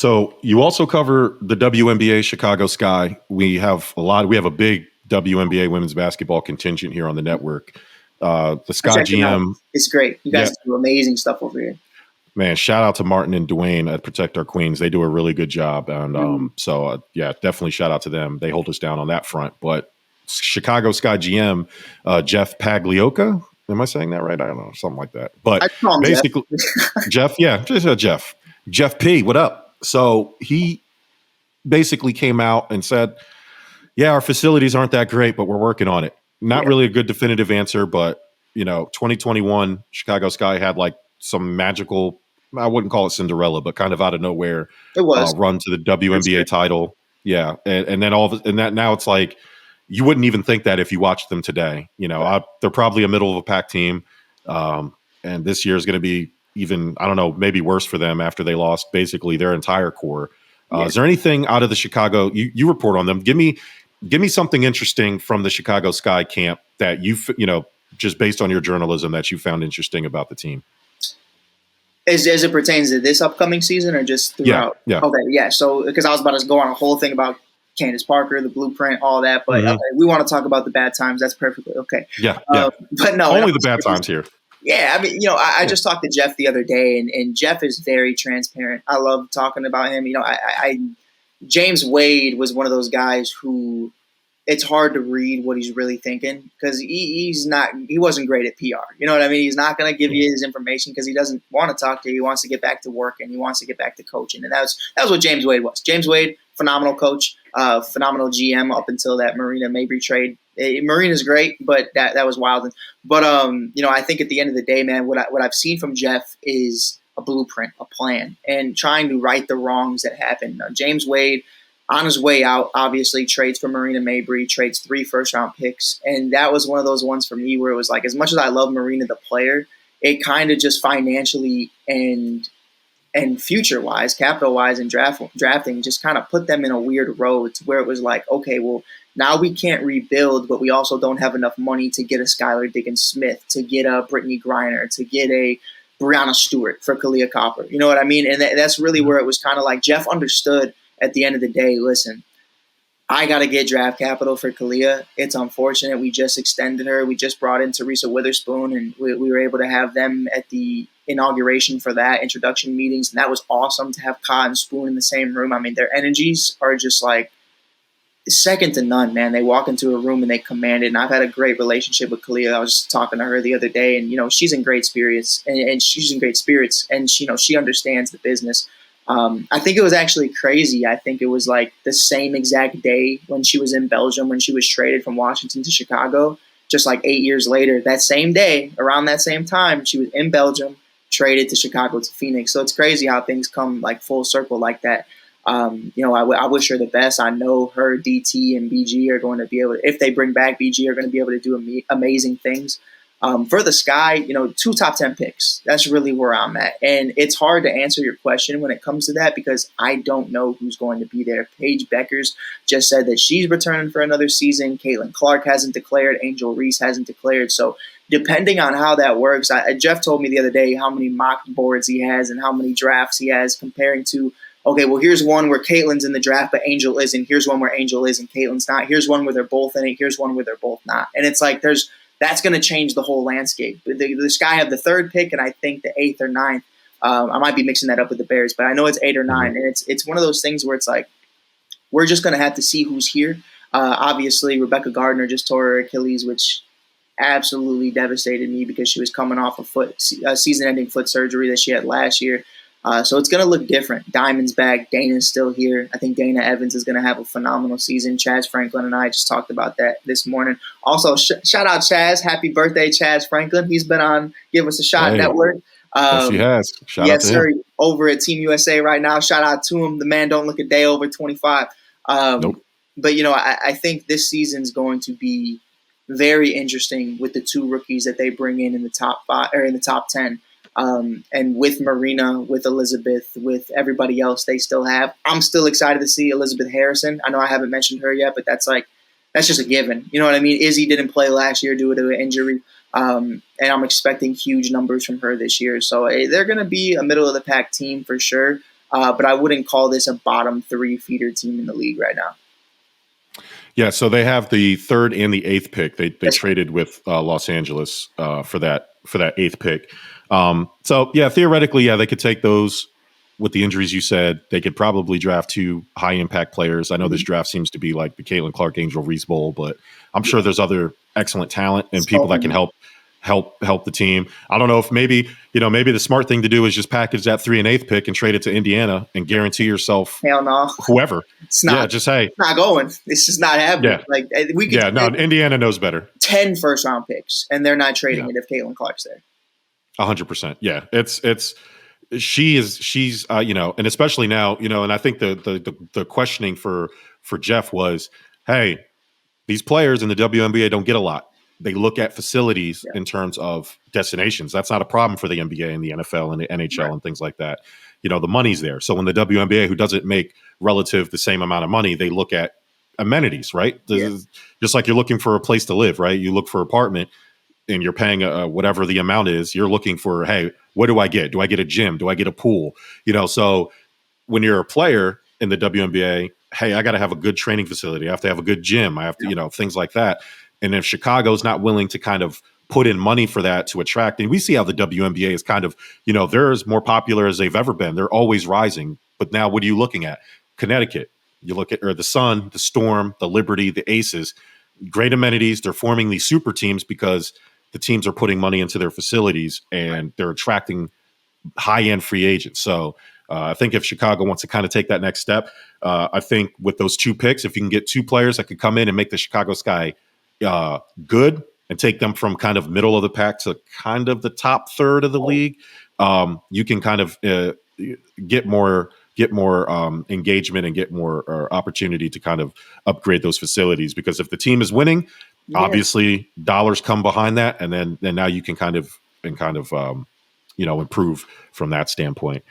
So you also cover the WNBA Chicago Sky. We have a big WNBA women's basketball contingent here on the network. The Sky GM. It's great. You guys do amazing stuff over here. Man, shout out to Martin and Dwayne at Protect Our Queens. They do a really good job. And definitely shout out to them. They hold us down on that front. But Chicago Sky GM, Jeff Pagliocca. Am I saying that right? I don't know. Something like that. But basically, Jeff, Jeff P, what up? So he basically came out and said, yeah, our facilities aren't that great, but we're working on it. Not really a good definitive answer, but, 2021 Chicago Sky had like some magical, I wouldn't call it Cinderella, but kind of out of nowhere run to the WNBA title. Yeah. And then now it's like, you wouldn't even think that if you watched them today. They're probably a middle of a pack team. And this year is going to be even, I don't know, maybe worse for them after they lost basically their entire core. Is there anything out of the Chicago, you report on them? Give me something interesting from the Chicago Sky camp that just based on your journalism that you found interesting about the team. As it pertains to this upcoming season or just throughout? Yeah. Okay, yeah. So, because I was about to go on a whole thing about Candace Parker, the blueprint, all that, but okay, we want to talk about the bad times. That's perfectly okay. Yeah. But no. Only the bad times here. Yeah, I mean, I just talked to Jeff the other day, and Jeff is very transparent. I love talking about him. James Wade was one of those guys who it's hard to read what he's really thinking because he wasn't great at PR. You know what I mean? He's not going to give you his information because he doesn't want to talk to you. He wants to get back to work and he wants to get back to coaching. And that was what James Wade was. James Wade, phenomenal coach, phenomenal GM up until that Marina Mabry trade. Marina's great, but that was wild. But I think at the end of the day, man, what I've seen from Jeff is a blueprint, a plan, and trying to right the wrongs that happened. James Wade, on his way out, obviously trades for Marina Mabry, trades 3 first-round picks, and that was one of those ones for me where it was like, as much as I love Marina the player, it kind of just financially and future-wise, capital-wise, and drafting just kind of put them in a weird road to where it was like, okay, well, now we can't rebuild, but we also don't have enough money to get a Skylar Diggins-Smith, to get a Brittany Griner, to get a Brianna Stewart for Kalia Copper. You know what I mean? And that's really where it was kind of like Jeff understood at the end of the day, listen, I got to get draft capital for Kalia. It's unfortunate. We just extended her. We just brought in Teresa Weatherspoon, and we were able to have them at the inauguration for that, introduction meetings, and that was awesome to have Ka and Spoon in the same room. I mean, their energies are just like second to none, man. They walk into a room and they command it, and I've had a great relationship with Kalia. I was just talking to her the other day, and, she's in great spirits, and she's in great spirits, and, she understands the business. I think it was actually crazy. I think it was like the same exact day when she was in Belgium, when she was traded from Washington to Chicago, just like 8 years later, that same day, around that same time, she was in Belgium, traded to Chicago to Phoenix. So it's crazy how things come like full circle like that. I wish her the best. I know her, DT, and BG are going to be able to, if they bring back BG, are going to be able to do amazing things. For the Sky, 2 top 10 picks. That's really where I'm at. And it's hard to answer your question when it comes to that because I don't know who's going to be there. Paige Beckers just said that she's returning for another season. Caitlin Clark hasn't declared. Angel Reese hasn't declared. So depending on how that works, Jeff told me the other day how many mock boards he has and how many drafts he has comparing to, okay, well, here's one where Caitlin's in the draft, but Angel isn't. Here's one where Angel is and Caitlin's not. Here's one where they're both in it. Here's one where they're both not. And it's like that's going to change the whole landscape. The Sky have the 3rd pick, and I think the 8th or 9th. I might be mixing that up with the Bears, but I know it's 8 or 9. And it's one of those things where it's like, we're just going to have to see who's here. Obviously, Rebecca Gardner just tore her Achilles, which absolutely devastated me because she was coming off a season-ending foot surgery that she had last year. So it's going to look different. Diamond's back. Dana's still here. I think Dana Evans is going to have a phenomenal season. Chaz Franklin and I just talked about that this morning. Also, shout out Chaz. Happy birthday, Chaz Franklin. He's been on Give Us a Shot Network. Yes, he has. Shout out to sir. him. Over at Team USA right now. Shout out to him. The man don't look a day over 25. Nope. But, I think this season's going to be very interesting with the 2 rookies that they bring in the top 5 or in the top 10. And with Marina, with Elizabeth, with everybody else they still have. I'm still excited to see Elizabeth Harrison. I know I haven't mentioned her yet, but that's just a given. You know what I mean? Izzy didn't play last year due to an injury. And I'm expecting huge numbers from her this year. So they're going to be a middle-of-the-pack team for sure. but I wouldn't call this a bottom 3 feeder team in the league right now. Yeah, so they have the 3rd and the 8th pick. They traded with Los Angeles for that 8th pick. So yeah, theoretically, yeah, they could take those. With the injuries you said, they could probably draft 2 high impact players. I know this draft seems to be like the Caitlin Clark Angel Reese Bowl, but I'm sure there's other excellent talent and people that can help the team. I don't know if maybe the smart thing to do is just package that 3 and 8th pick and trade it to Indiana and guarantee yourself hell no whoever. It's not. Yeah, just hey, it's not going. This is not happening. Yeah. Like we could. Yeah, no, Indiana knows better. 10 first round picks, and they're not trading it if Caitlin Clark's there. 100%. Yeah, she's and especially now, and I think the questioning for Jeff was, hey, these players in the WNBA don't get a lot. They look at facilities in terms of destinations. That's not a problem for the NBA and the NFL and the NHL and things like that. The money's there. So when the WNBA, who doesn't make relative the same amount of money, they look at amenities, right? Just like you're looking for a place to live, right? You look for an apartment and you're paying whatever the amount is. You're looking for, hey, what do I get? Do I get a gym? Do I get a pool? So when you're a player in the WNBA, hey, I got to have a good training facility. I have to have a good gym. I have to, things like that. And if Chicago's not willing to kind of put in money for that to attract, and we see how the WNBA is kind of, they're as more popular as they've ever been. They're always rising. But now what are you looking at? Connecticut. You look at the Sun, the Storm, the Liberty, the Aces, great amenities. They're forming these super teams because the teams are putting money into their facilities and they're attracting high-end free agents. So I think if Chicago wants to kind of take that next step, I think with those 2 picks, if you can get 2 players that could come in and make the Chicago Sky good and take them from kind of middle of the pack to kind of the top third of the league, you can kind of get more engagement and get more opportunity to kind of upgrade those facilities. Because if the team is winning, obviously dollars come behind that, and then now you can kind of improve from that standpoint.